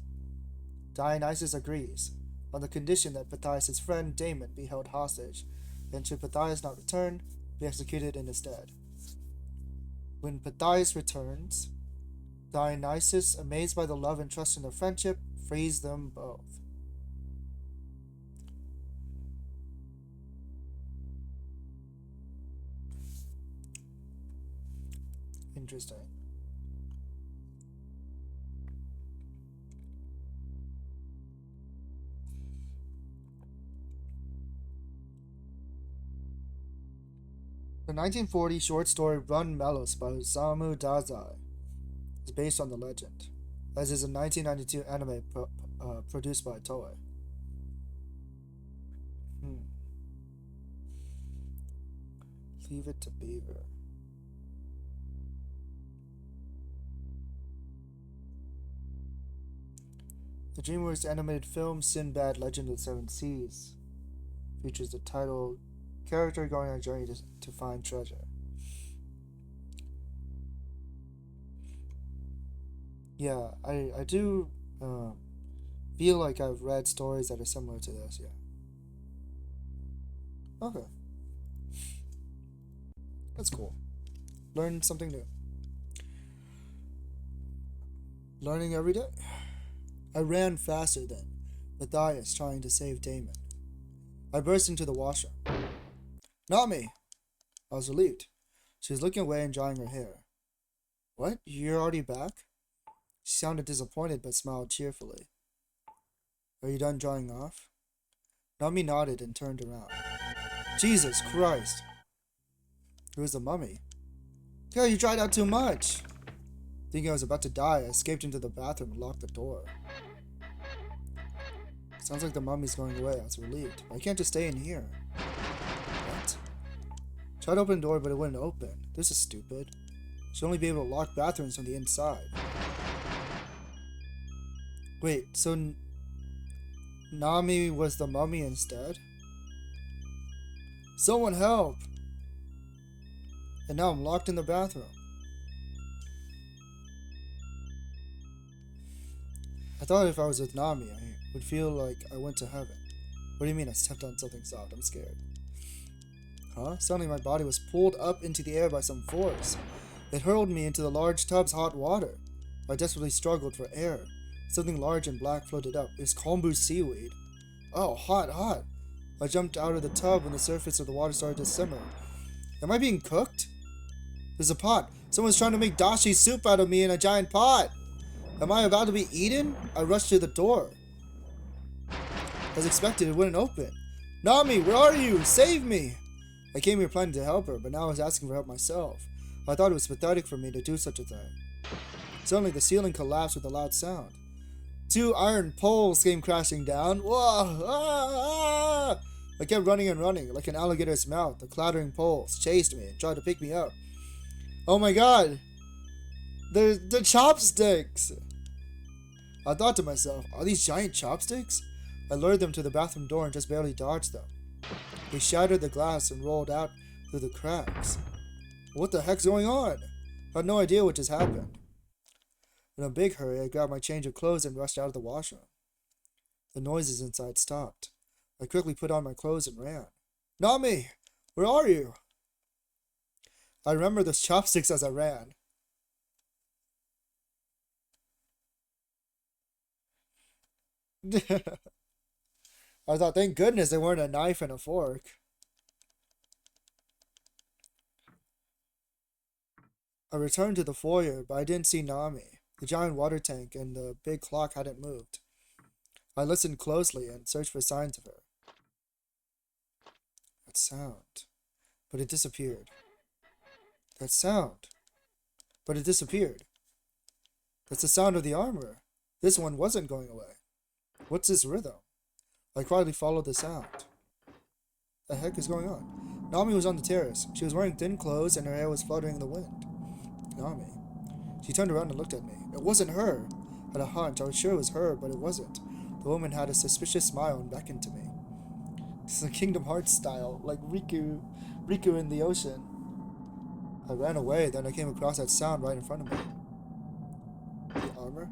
Dionysius agrees, on the condition that Pythias' friend Damon be held hostage, and should Pythias not return, be executed in his stead. When Pythias returns, Dionysius, amazed by the love and trust in their friendship, frees them both. Interesting. The 1940 short story Run Melos by Osamu Dazai is based on the legend, as is a 1992 anime produced by Toei. Leave it to Beaver. The DreamWorks animated film Sinbad Legend of the Seven Seas features the title character going on a journey to find treasure. Yeah, I do feel like I've read stories that are similar to this, yeah. Okay. That's cool. Learn something new. Learning every day. I ran faster than Pythias trying to save Damon. I burst into the washroom. Nami! I was relieved. She was looking away and drying her hair. What? You're already back? She sounded disappointed but smiled cheerfully. Are you done drying off? Nami nodded and turned around. Jesus Christ! It was the mummy. Yeah, you dried out too much! Thinking I was about to die, I escaped into the bathroom and locked the door. Sounds like the mummy's going away. I was relieved. I can't just stay in here. What? Tried to open the door, but it wouldn't open. This is stupid. Should only be able to lock bathrooms from the inside. Wait, so Nami was the mummy instead? Someone help! And now I'm locked in the bathroom. I thought if I was with Nami, I would feel like I went to heaven. What do you mean I stepped on something soft? I'm scared. Huh? Suddenly my body was pulled up into the air by some force. It hurled me into the large tub's hot water. I desperately struggled for air. Something large and black floated up. It was kombu seaweed. Oh, hot, hot. I jumped out of the tub when the surface of the water started to simmer. Am I being cooked? There's a pot. Someone's trying to make dashi soup out of me in a giant pot. Am I about to be eaten? I rushed to the door. As expected, it wouldn't open. Nami, where are you? Save me! I came here planning to help her, but now I was asking for help myself. I thought it was pathetic for me to do such a thing. Suddenly, the ceiling collapsed with a loud sound. 2 iron poles came crashing down. Whoa! Ah, ah! I kept running and running, like an alligator's mouth. The clattering poles chased me and tried to pick me up. Oh my god! The chopsticks! I thought to myself, are these giant chopsticks? I lured them to the bathroom door and just barely dodged them. They shattered the glass and rolled out through the cracks. What the heck's going on? I had no idea what just happened. In a big hurry, I grabbed my change of clothes and rushed out of the washroom. The noises inside stopped. I quickly put on my clothes and ran. Nami! Where are you? I remember those chopsticks as I ran. I thought, thank goodness they weren't a knife and a fork. I returned to the foyer, but I didn't see Nami. The giant water tank and the big clock hadn't moved. I listened closely and searched for signs of her. That sound. But it disappeared. That sound. But it disappeared. That's the sound of the armor. This one wasn't going away. What's this rhythm? I quietly followed the sound. The heck is going on? Nami was on the terrace. She was wearing thin clothes and her hair was fluttering in the wind. Nami. She turned around and looked at me. It wasn't her. I had a hunch. I was sure it was her, but it wasn't. The woman had a suspicious smile and beckoned to me. This is a Kingdom Hearts style, like Riku in the ocean. I ran away, then I came across that sound right in front of me. The armor?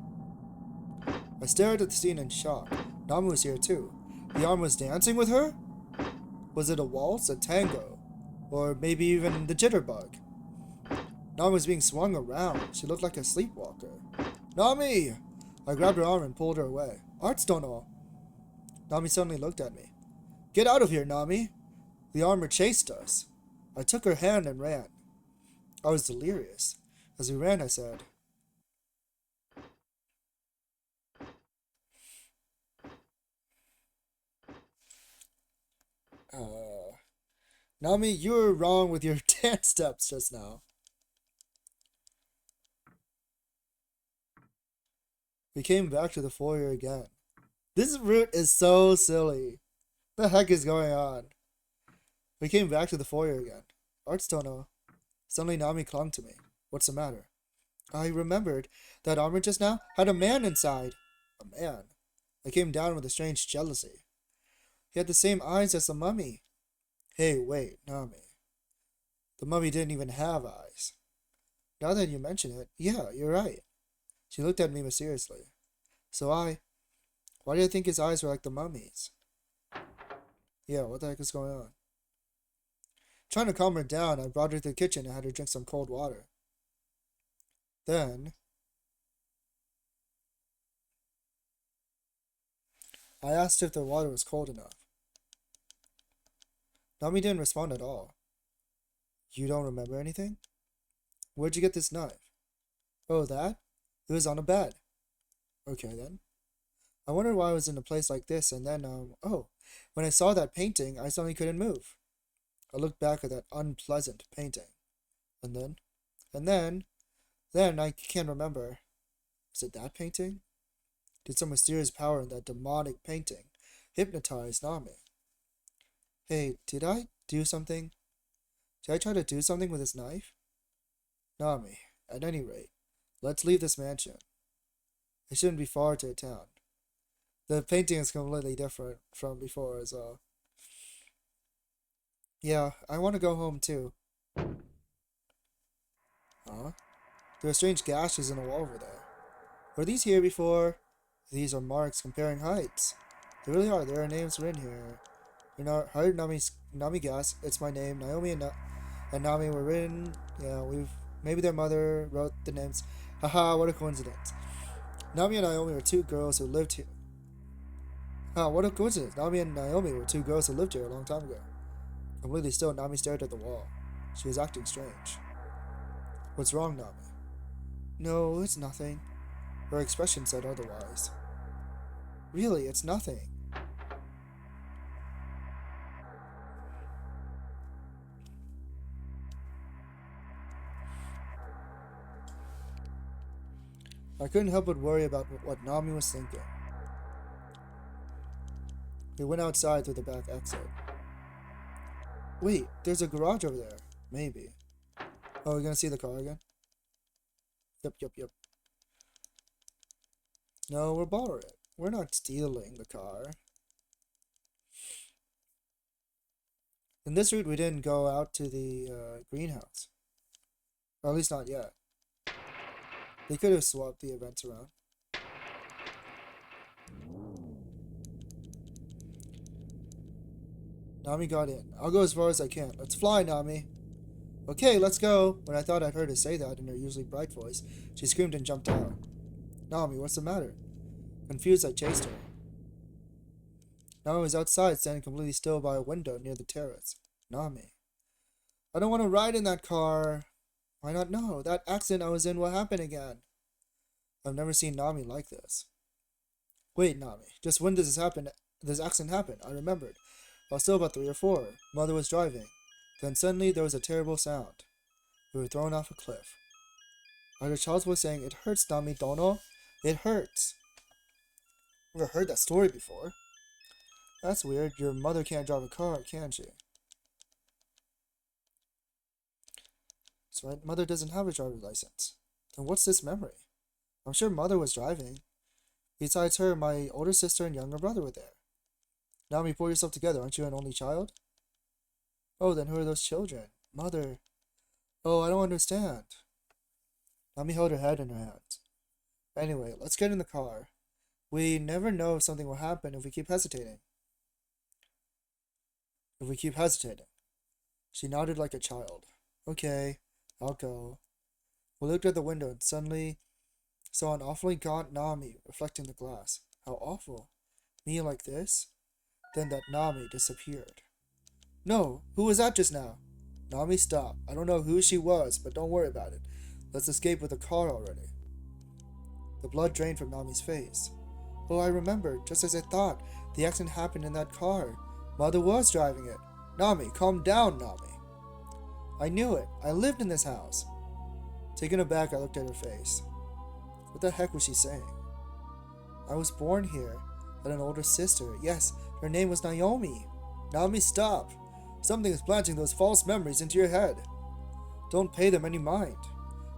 I stared at the scene in shock. Nami was here too. The armor was dancing with her? Was it a waltz, a tango, or maybe even the jitterbug? Nami was being swung around. She looked like a sleepwalker. Nami! I grabbed her arm and pulled her away. Artstono! Nami suddenly looked at me. Get out of here, Nami! The armor chased us. I took her hand and ran. I was delirious. As we ran, I said, Nami, you were wrong with your dance steps just now. We came back to the foyer again. This route is so silly. The heck is going on? We came back to the foyer again. Artstono. Suddenly Nami clung to me. What's the matter? I remembered that armor just now had a man inside. A man? I came down with a strange jealousy. He had the same eyes as the mummy. Hey, wait, Nami. The mummy didn't even have eyes. Now that you mention it, yeah, you're right. She looked at me mysteriously. Why do you think his eyes were like the mummy's? Yeah, what the heck is going on? Trying to calm her down, I brought her to the kitchen and had her drink some cold water. Then, I asked if the water was cold enough. Nami didn't respond at all. You don't remember anything? Where'd you get this knife? Oh, that? It was on a bed. Okay, then. I wondered why I was in a place like this, and then, when I saw that painting, I suddenly couldn't move. I looked back at that unpleasant painting. And then I can't remember. Was it that painting? Did some mysterious power in that demonic painting hypnotize Nami? Hey, did I do something? Did I try to do something with this knife? Nami, at any rate, let's leave this mansion. It shouldn't be far to a town. The painting is completely different from before as well. Yeah, I want to go home too. Huh? There are strange gashes in the wall over there. Were these here before? These are marks comparing heights. They really are. There are names written here. You're not heard Nami guess. It's my name. Naomi and Nami were written. Yeah, maybe their mother wrote the names. Haha, what a coincidence. Nami and Naomi were two girls who lived here. Ah, what a coincidence. Nami and Naomi were two girls who lived here a long time ago. Completely still, Nami stared at the wall. She was acting strange. What's wrong, Nami? No, it's nothing. Her expression said otherwise. Really, it's nothing. I couldn't help but worry about what Nami was thinking. They went outside through the back exit. Wait, there's a garage over there. Maybe. Oh, we're gonna see the car again? Yep. No, we'll borrow it. We're not stealing the car. In this route, we didn't go out to the greenhouse. Or at least not yet. They could have swapped the events around. Nami got in. I'll go as far as I can. Let's fly, Nami. Okay, let's go. When I thought I'd heard her say that in her usually bright voice, she screamed and jumped out. Nami, what's the matter? Confused, I chased her. Nami was outside, standing completely still by a window near the terrace. Nami. I don't want to ride in that car. Why not? No, that accident I was in will happen again. I've never seen Nami like this. Wait, Nami. Just when did this accident happen? I remembered. I was still about 3 or 4. Mother was driving. Then suddenly there was a terrible sound. We were thrown off a cliff. I heard a child's voice saying, "It hurts, Nami Dono. It hurts." Never heard that story before. That's weird. Your mother can't drive a car, can she? That's right. Mother doesn't have a driver's license. Then what's this memory? I'm sure Mother was driving. Besides her, my older sister and younger brother were there. Nami, pull yourself together. Aren't you an only child? Oh, then who are those children? Mother. Oh, I don't understand. Nami held her head in her hands. Anyway, let's get in the car. We never know if something will happen if we keep hesitating. She nodded like a child. Okay, I'll go. We looked at the window and suddenly saw an awfully gaunt Nami reflecting the glass. How awful. Me like this? Then that Nami disappeared. No, who was that just now? Nami, stop. I don't know who she was, but don't worry about it. Let's escape with the car already. The blood drained from Nami's face. Oh, I remember, just as I thought. The accident happened in that car. Mother was driving it. Nami, calm down, Nami. I knew it. I lived in this house. Taken aback, I looked at her face. What the heck was she saying? I was born here. I had an older sister. Yes, her name was Naomi. Nami, stop. Something is planting those false memories into your head. Don't pay them any mind.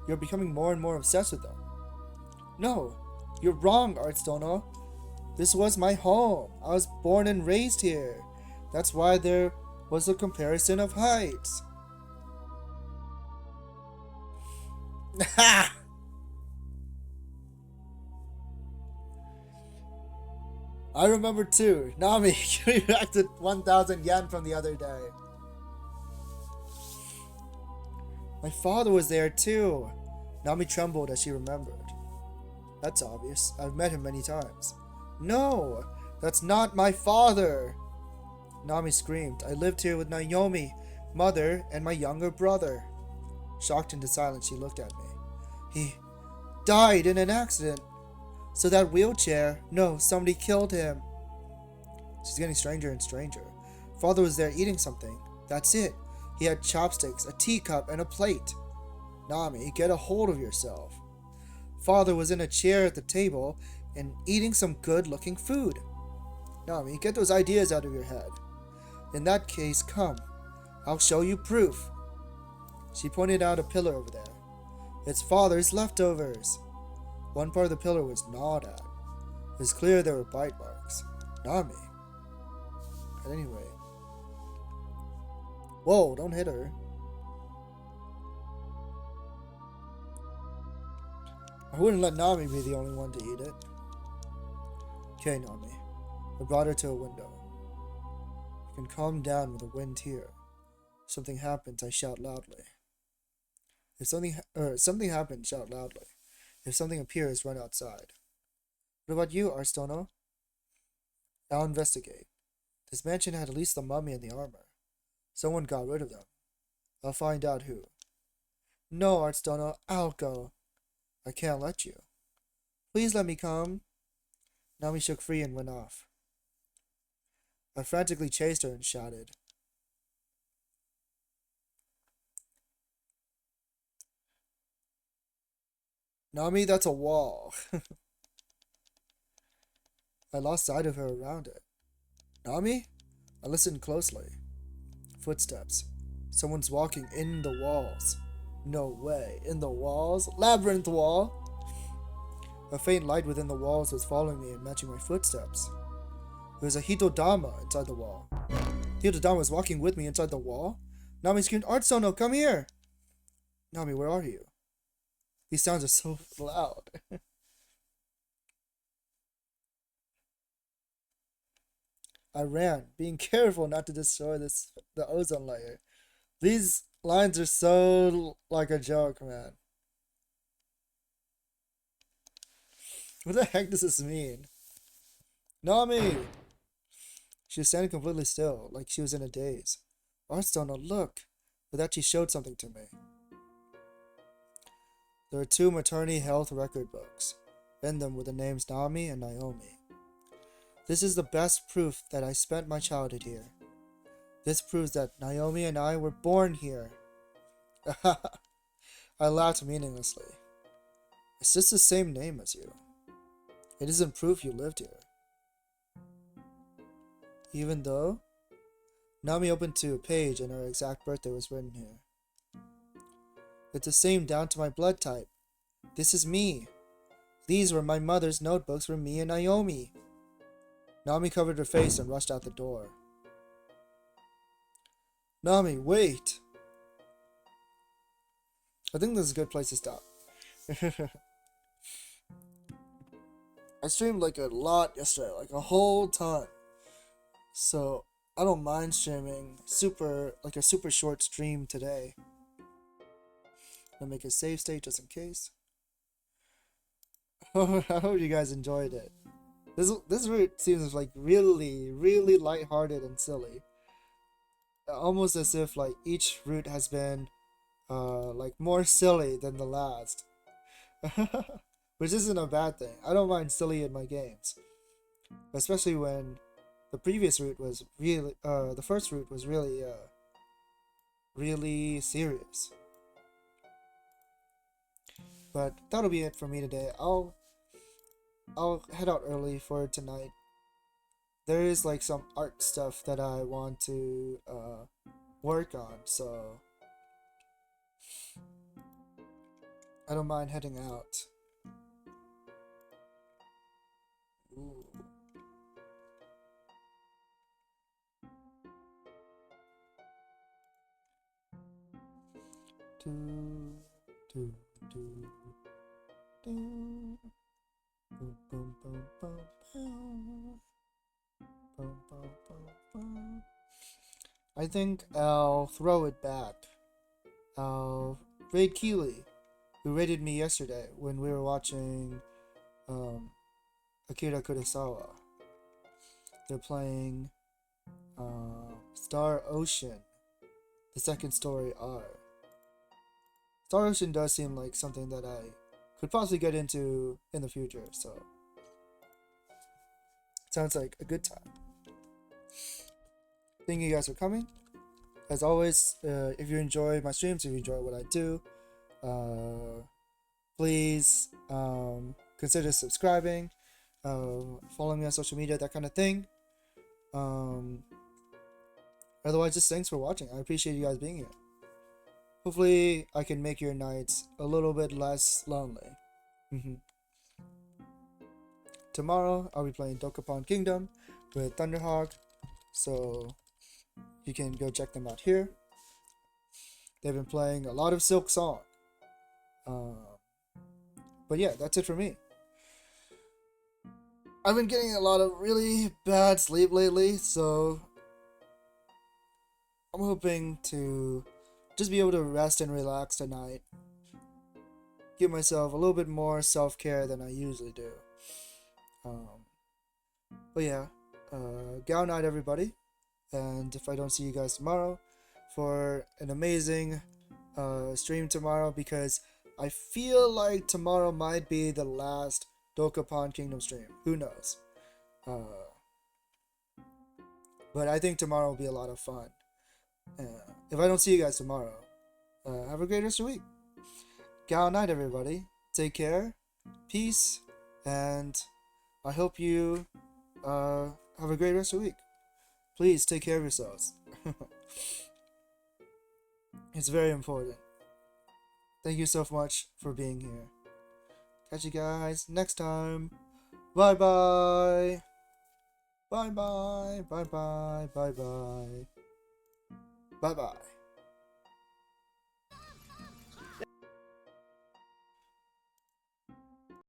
You're becoming more and more obsessed with them. No, you're wrong, Artstono. This was my home. I was born and raised here. That's why there was a comparison of heights. Ha! I remember too. Nami, give me back the 1,000 yen from the other day. My father was there too. Nami trembled as she remembered. That's obvious. I've met him many times. No, that's not my father. Nami screamed. I lived here with Naomi, Mother, and my younger brother. Shocked into silence, she looked at me. He died in an accident. So that wheelchair, no, somebody killed him. She's getting stranger and stranger. Father was there eating something. That's it. He had chopsticks, a teacup, and a plate. Nami, get a hold of yourself. Father was in a chair at the table and eating some good-looking food. Nami, get those ideas out of your head. In that case, come. I'll show you proof. She pointed out a pillar over there. It's Father's leftovers. One part of the pillar was gnawed at. It was clear there were bite marks. Nami. But anyway. Whoa, don't hit her. I wouldn't let Nami be the only one to eat it. Okay, Nami. I brought her to a window. You can calm down with the wind here. If something happens, I shout loudly. If something happens, shout loudly. If something appears, run outside. What about you, Arstono? I'll investigate. This mansion had at least the mummy and the armor. Someone got rid of them. I'll find out who. No, Arstono, I'll go. I can't let you. Please let me come. Nami shook free and went off. I frantically chased her and shouted. Nami, that's a wall. I lost sight of her around it. Nami? I listened closely. Footsteps. Someone's walking in the walls. No way. In the walls? Labyrinth wall? A faint light within the walls was following me and matching my footsteps. There was a Hitodama inside the wall. Hitodama was walking with me inside the wall. Nami screamed, Artsono, come here! Nami, where are you? These sounds are so loud. I ran, being careful not to destroy the ozone layer. These lines are so like a joke, man. What the heck does this mean? Nami! She was standing completely still, like she was in a daze. Artstono, look! With that, she showed something to me. There are 2 maternity health record books. In them were the names Nami and Naomi. This is the best proof that I spent my childhood here. This proves that Naomi and I were born here. I laughed meaninglessly. It's just the same name as you. It isn't proof you lived here. Even though? Nami opened to a page and her exact birthday was written here. It's the same down to my blood type. This is me. These were my mother's notebooks for me and Naomi. Nami covered her face and rushed out the door. Nami, wait! I think this is a good place to stop. I streamed like a lot yesterday, like a whole ton. So I don't mind streaming a super short stream today. I'll make a save state just in case. I hope you guys enjoyed it. This route seems like really, really lighthearted and silly. Almost as if like each route has been like more silly than the last. Which isn't a bad thing. I don't mind silly in my games. Especially when the previous route was really the first route was really really serious. But that'll be it for me today. I'll head out early for tonight. There is like some art stuff that I want to work on, so I don't mind heading out. Ooh. Do, do, do, do. Boom, boom, boom, boom, boom. Boom, boom, boom, boom. I think I'll throw it back. I'll raid Keely, who raided me yesterday when we were watching Akira Kurosawa. They're playing Star Ocean, the second story R. Star Ocean does seem like something that I could possibly get into in the future, so sounds like a good time. Thank you guys for coming. As always, if you enjoy my streams, if you enjoy what I do, please consider subscribing, following me on social media, that kind of thing. Otherwise, just thanks for watching. I appreciate you guys being here. Hopefully, I can make your nights a little bit less lonely. Tomorrow, I'll be playing Dokapon Kingdom with Thunderhawk, so you can go check them out here. They've been playing a lot of Silk Song. But yeah, that's it for me. I've been getting a lot of really bad sleep lately, so I'm hoping to just be able to rest and relax tonight. Give myself a little bit more self-care than I usually do. But yeah, Gao night everybody, and if I don't see you guys tomorrow for an amazing stream tomorrow, because I feel like tomorrow might be the last Dokapon Kingdom stream. Who knows? But I think tomorrow will be a lot of fun. If I don't see you guys tomorrow, have a great rest of the week. Gao night everybody. Take care, peace, and I hope you have a great rest of the week. Please take care of yourselves. It's very important. Thank you so much for being here. Catch you guys next time. Bye bye. Bye bye. Bye bye. Bye bye. Bye bye.